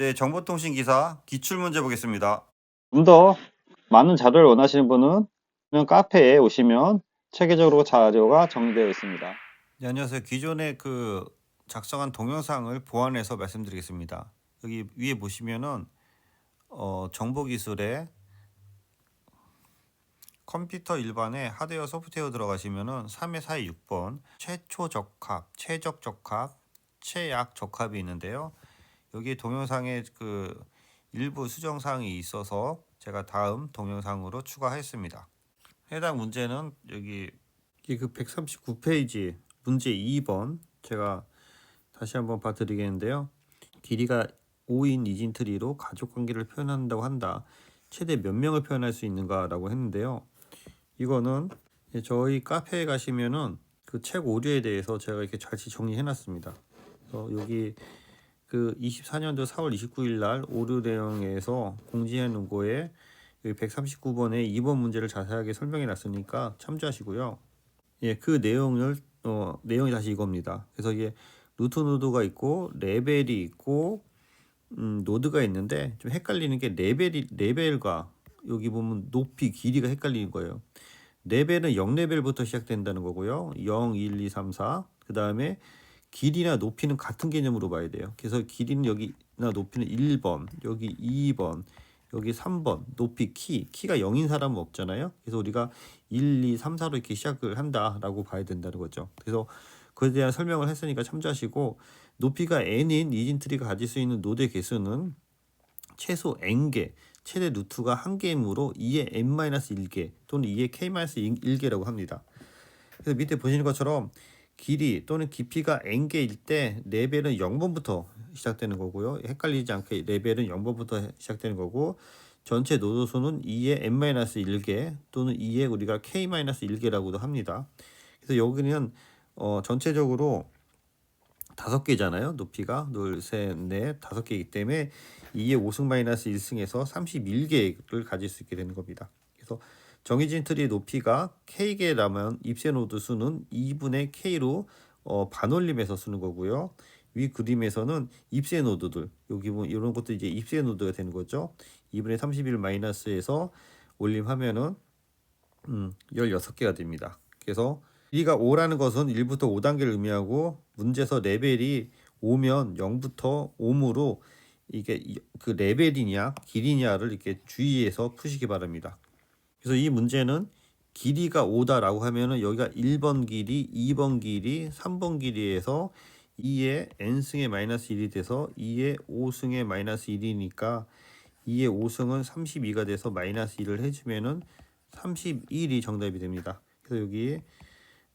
네, 정보통신 기사 기출문제 보겠습니다. 좀 더 많은 자료를 원하시는 분은 그냥 카페에 오시면 체계적으로 자료가 정리되어 있습니다. 네, 안녕하세요. 기존에 작성한 동영상을 보완해서 말씀드리겠습니다. 여기 위에 보시면은 정보기술에 컴퓨터 일반에 하드웨어 소프트웨어 들어가시면은 3의 4의 6번 최초 적합, 최적 적합, 최약 적합이 있는데요. 여기 동영상에 일부 수정사항이 있어서 제가 다음 동영상으로 추가했습니다. 해당 문제는 여기 139페이지 문제 2번 제가 다시 한번 봐드리겠는데요. 길이가 5인 이진트리로 가족관계를 표현한다고 한다. 최대 몇 명을 표현할 수 있는가라고 했는데요. 이거는 저희 카페에 가시면은 그 책 오류에 대해서 제가 이렇게 잘 정리해놨습니다. 여기 24년도 4월 29일 날 오류 내용에서 공지해 놓은 거에 139번에 2번 문제를 자세하게 설명해 놨으니까 참조하시고요. 예, 그 내용이 다시 이겁니다. 그래서 이게 루트 노드가 있고 레벨이 있고 노드가 있는데 좀 헷갈리는 게 레벨과 여기 보면 높이 길이가 헷갈리는 거예요. 레벨은 0레벨부터 시작된다는 거고요. 0, 1, 2, 3, 4. 그다음에 길이나 높이는 같은 개념으로 봐야 돼요. 그래서 길이는 여기나 높이는 1번, 여기 2번, 여기 3번, 높이 키가 0인 사람은 없잖아요. 그래서 우리가 1, 2, 3, 4로 이렇게 시작을 한다라고 봐야 된다는 거죠. 그래서 그에 대한 설명을 했으니까 참조하시고, 높이가 n인 이진트리가 가질 수 있는 노드의 개수는 최소 n개, 최대 루트가 1개이므로 2의 n-1개 또는 2의 k-1개라고 합니다. 그래서 밑에 보시는 것처럼 길이 또는 깊이가 n개일 때 레벨은 0번부터 시작되는 거고요. 헷갈리지 않게 레벨은 0번부터 시작되는 거고, 전체 노드 수는 2의 n-1개 또는 2의 우리가 k-1개라고도 합니다. 그래서 여기는 전체적으로 5개잖아요. 높이가 둘, 셋, 넷, 5개이기 때문에 2의 5승 마이너스 1승에서 31개를 가질 수 있게 되는 겁니다. 그래서 정해진 트리의 높이가 k개라면 잎새 노드 수는 2분의 k로 반올림해서 쓰는 거고요. 위 그림에서는 잎새 노드들, 여기 보면 이런 것도 이제 잎새 노드가 되는 거죠. 2분의 31 마이너스에서 올림하면은 16개가 됩니다. 그래서 길이가 5라는 것은 1부터 5단계를 의미하고, 문제에서 레벨이 5면 0부터 5무로 이게 그 레벨이냐 길이냐를 이렇게 주의해서 푸시기 바랍니다. 그래서 이 문제는 길이가 5다라고 하면은 여기가 1번 길이, 2번 길이, 3번 길이에서 2의 n승의 마이너스 1이 돼서 2의 5승의 마이너스 1이니까 2의 5승은 32가 돼서 마이너스 1을 해주면은 31이 정답이 됩니다. 그래서 여기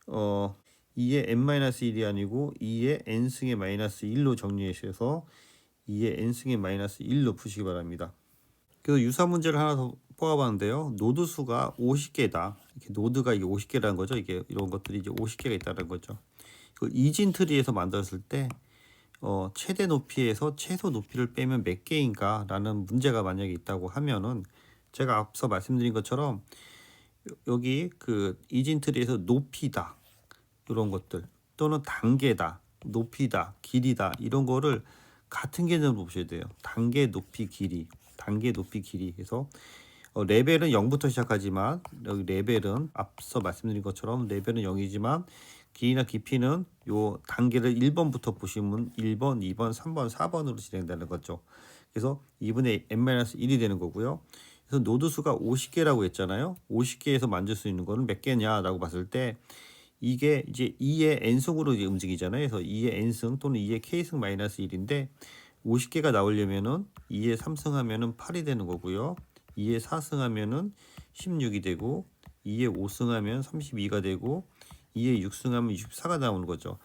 2의 n-1이 아니고 2의 n승의 마이너스 1로 정리해 주셔서 2의 n승의 마이너스 1로 푸시기 바랍니다. 그래서 유사 문제를 하나 더 뽑아봤는데요. 노드 수가 50개다. 이렇게 노드가 이게 50개라는 거죠. 이게 이런 것들이 이제 50개가 있다는 거죠. 그 이진 트리에서 만들었을 때 최대 높이에서 최소 높이를 빼면 몇 개인가 라는 문제가 만약에 있다고 하면은, 제가 앞서 말씀드린 것처럼 여기 그 이진 트리에서 높이다 이런 것들, 또는 단계다, 높이다, 길이다, 이런 거를 같은 개념으로 보셔야 돼요. 단계, 높이, 길이, 단계, 높이, 길이. 그래서 레벨은 0부터 시작하지만 여기 레벨은 앞서 말씀드린 것처럼 레벨은 0이지만 길이나 깊이는 요 단계를 1번부터 보시면 1번, 2번, 3번, 4번으로 진행되는 거죠. 그래서 2분의 n-1이 되는 거고요. 그래서 노드 수가 50개라고 했잖아요. 50개에서 만들 수 있는 거는 몇 개냐라고 봤을 때, 이게 이제 2의 n승으로 이제 움직이잖아요. 그래서 2의 n승 또는 2의 k승 마이너스 1인데 50개가 나오려면은 2의 3승 하면은 8이 되는 거고요. 2의 4승 하면은 16이 되고, 2의 5승 하면 32가 되고, 2의 6승 하면 64가 나오는 거죠.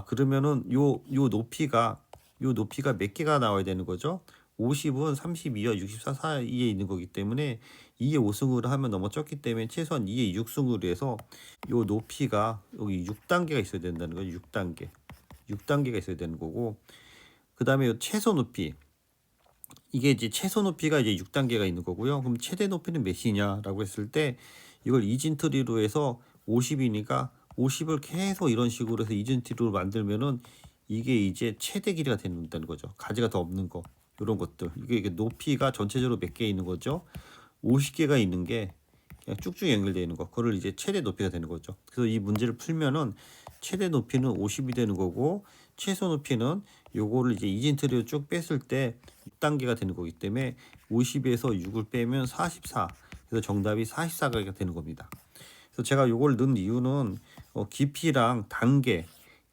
그러면은 요 높이가 몇 개가 나와야 되는 거죠? 50은 32와 64 사이에 있는 거기 때문에 2의 5승으로 하면 너무 적기 때문에 최소한 2의 6승으로 해서 요 높이가 여기 6단계가 있어야 된다는 거예요. 6단계가 있어야 되는 거고, 그 다음에 최소 높이, 이게 이제 최소 높이가 이제 6단계가 있는 거고요. 그럼 최대 높이는 몇이냐라고 했을 때, 이걸 이진트리로 해서 50이니까 50을 계속 이런 식으로 해서 이진트리로 만들면은 이게 이제 최대 길이가 된다는 거죠. 가지가 더 없는 거. 이런 것들. 이게 높이가 전체적으로 몇 개 있는 거죠? 50개가 있는 게 그냥 쭉쭉 연결되어 있는 거. 그걸 이제 최대 높이가 되는 거죠. 그래서 이 문제를 풀면은 최대 높이는 50이 되는 거고 최소 높이는 요거를 이제 이진트리로 쭉 뺐을 때 6단계가 되는 거기 때문에 50에서 6을 빼면 44. 그래서 정답이 44가 되는 겁니다. 그래서 제가 요걸 넣은 이유는 깊이랑 단계,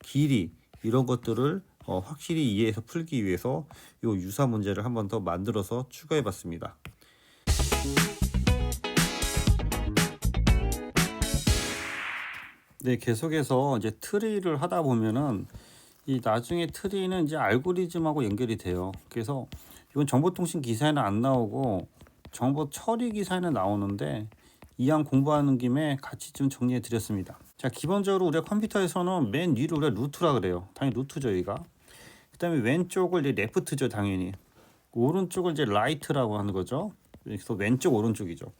길이 이런 것들을 확실히 이해해서 풀기 위해서 요 유사 문제를 한 번 더 만들어서 추가해 봤습니다. 네, 계속해서 이제 트리를 하다 보면은 이 나중에 트리는 이제 알고리즘하고 연결이 돼요. 그래서 이건 정보통신 기사에는 안 나오고 정보 처리 기사에는 나오는데 이왕 공부하는 김에 같이 좀 정리해 드렸습니다. 자, 기본적으로 우리가 컴퓨터에서는 맨 위를 우리가 루트라 그래요. 당연히 루트죠, 여기가. 그다음에 왼쪽을 이제 레프트죠, 당연히. 오른쪽을 이제 라이트라고 하는 거죠. 그래서 왼쪽 오른쪽이죠.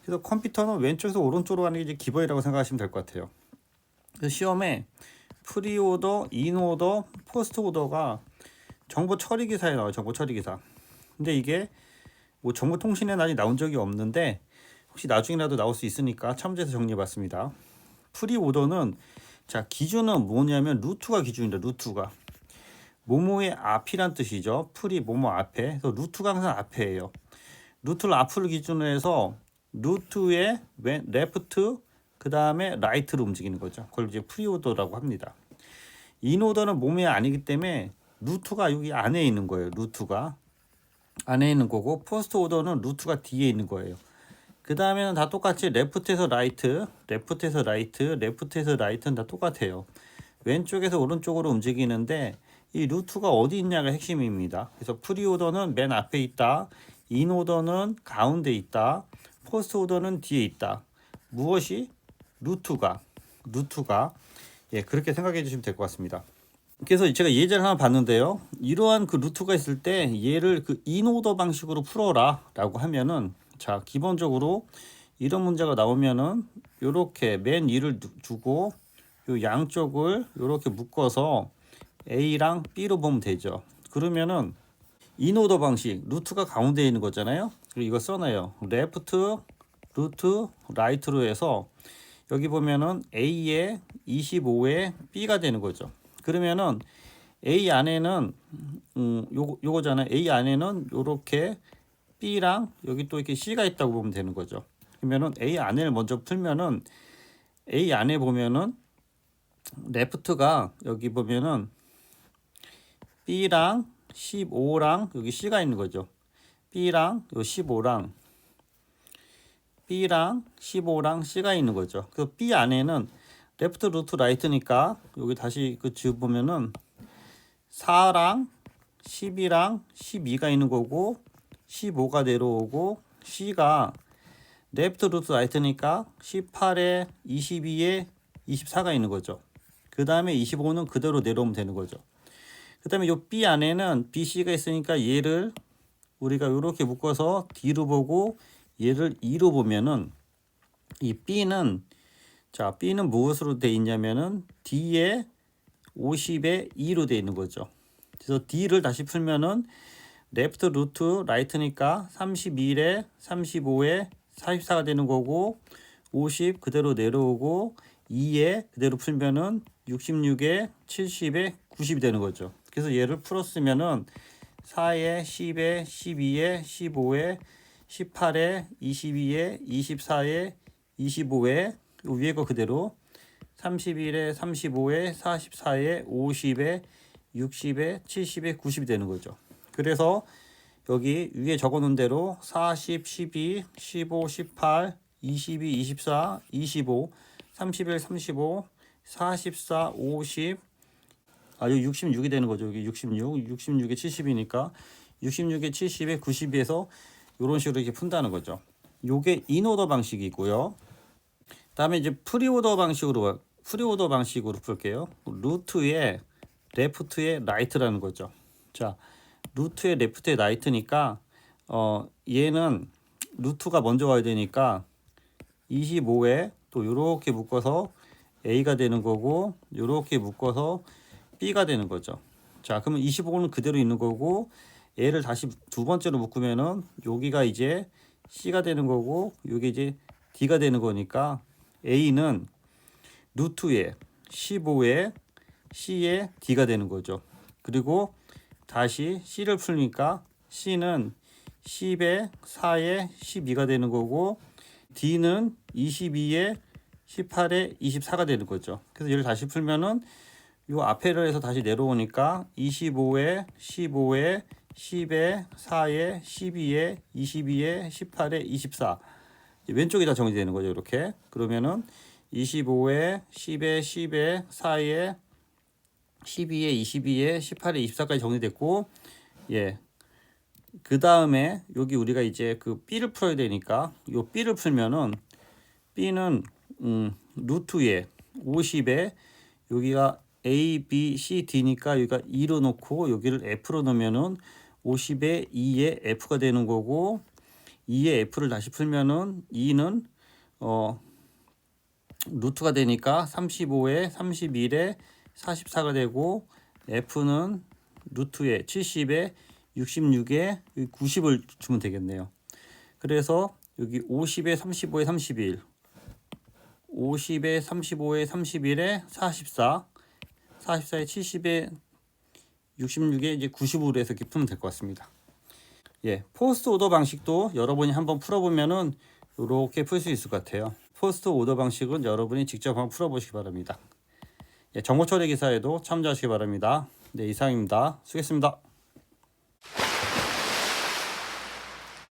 그래서 컴퓨터는 왼쪽에서 오른쪽으로 가는 게 이제 기본이라고 생각하시면 될 것 같아요. 그래서 시험에 프리오더, 인오더, 포스트 오더가 정보 처리 기사에 나와요. 정보 처리 기사. 근데 이게 뭐 정보통신에는 아직 나온 적이 없는데 혹시 나중에라도 나올 수 있으니까 참조해서 정리해봤습니다. 프리오더는 자 기준은 뭐냐면 루트가 기준입니다. 루트가 모모의 앞이란 뜻이죠. 프리 모모 앞에. 그래서 루트가 항상 앞에예요. 루트를 앞으로 기준으로 해서 루트의 왼 레프트 그 다음에 라이트로 움직이는 거죠. 그걸 이제 프리오더라고 합니다. 인오더는 몸이 아니기 때문에 루트가 여기 안에 있는 거예요. 루트가 안에 있는 거고 포스트 오더는 루트가 뒤에 있는 거예요. 그 다음에는 다 똑같이 레프트에서 라이트, 레프트에서 라이트, 레프트에서 라이트는 다 똑같아요. 왼쪽에서 오른쪽으로 움직이는데 이 루트가 어디 있냐가 핵심입니다. 그래서 프리오더는 맨 앞에 있다. 인오더는 가운데 있다. 포스트 오더는 뒤에 있다. 무엇이? 루트가 예, 그렇게 생각해 주시면 될 것 같습니다. 그래서 제가 예제를 하나 봤는데요. 이러한 그 루트가 있을 때 얘를 그 인오더 방식으로 풀어라 라고 하면은 자 기본적으로 이런 문제가 나오면은 요렇게 맨 위를 두고 요 양쪽을 요렇게 묶어서 A랑 B로 보면 되죠. 그러면은 인오더 방식 루트가 가운데에 있는 거잖아요. 그리고 이거 써놔요. 레프트 루트 라이트로 해서 여기 보면은 A에 25에 B가 되는 거죠. 그러면은 A 안에는 요거잖아요. A 안에는 요렇게 B랑 여기 또 이렇게 C가 있다고 보면 되는 거죠. 그러면은 A 안을 먼저 풀면은 A 안에 보면은 레프트가 여기 보면은 B랑 15랑 여기 C가 있는 거죠. B랑 요 15랑 B랑 15랑 C가 있는 거죠. 그 B 안에는 레프트 루트 라이트니까 여기 다시 그 지우 보면은 4랑 10이랑 12가 있는 거고 15가 내려오고 C가 레프트 루트 라이트니까 18에 22에 24가 있는 거죠. 그 다음에 25는 그대로 내려오면 되는 거죠. 그 다음에 요 B 안에는 BC가 있으니까 얘를 우리가 이렇게 묶어서 D로 보고 얘를 E로 보면은 이 B는 자 B는 무엇으로 돼 있냐면은 D에 50에 2로 돼 있는 거죠. 그래서 D를 다시 풀면은 레프트 루트 라이트니까 31에 35에 44가 되는 거고 50 그대로 내려오고 2에 그대로 풀면은 66에 70에 90이 되는 거죠. 그래서 얘를 풀었으면은 4에 10에 12에 15에 18에 22에 24에 25에 위에 거 그대로 31에 35에 44에 50에 60에 70에 90이 되는 거죠. 그래서 여기 위에 적어 놓은 대로 40, 12, 15, 18, 22, 24, 25, 31, 35, 44, 50 여기 66이 되는 거죠. 여기 66에 70이니까 66에 70에 90에서 이런 식으로 이렇게 푼다는 거죠. 요게 인오더 방식이고요. 다음에 이제 프리오더 방식으로 풀게요. 루트에 레프트에 라이트라는 거죠. 자, 루트에 레프트에 라이트니까 얘는 루트가 먼저 와야 되니까 25에 또 요렇게 묶어서 A가 되는 거고 요렇게 묶어서 B가 되는 거죠. 자, 그러면 25는 그대로 있는 거고 얘를 다시 두 번째로 묶으면은 여기가 이제 C가 되는 거고 여기 이제 D가 되는 거니까 A는 루트에 15에 C에 D가 되는 거죠. 그리고 다시 C를 풀니까 C는 10에 4에 12가 되는 거고 D는 22에 18에 24가 되는 거죠. 그래서 얘를 다시 풀면은 요 앞에를 해서 다시 내려오니까 25에 15에 10에 4에 12에 22에 18에 24 왼쪽이 다 정리되는 거죠. 이렇게 그러면은 25에 10에 10에 4에 12에 22에 18에 24까지 정리됐고 예. 그 다음에 여기 우리가 이제 그 B를 풀어야 되니까 요 B를 풀면은 B는 루트에 50에 여기가 A, B, C, D니까 여기가 2로 놓고 여기를 F로 놓으면은 50에 2에 F가 되는 거고 2에 F를 다시 풀면은 2는 루트가 되니까 35에 31에 44가 되고 F는 루트에 70에 66에 90을 주면 되겠네요. 그래서 여기 50에 35에 31 50에 35에 31에 44 44에 70에 66에 이제 90으로 해서 이렇게 풀면 될 것 같습니다. 예, 포스트 오더 방식도 여러분이 한번 풀어보면은 이렇게 풀 수 있을 것 같아요. 포스트 오더 방식은 여러분이 직접 한번 풀어보시기 바랍니다. 예, 정보 처리 기사에도 참조하시기 바랍니다. 네, 이상입니다. 수고했습니다.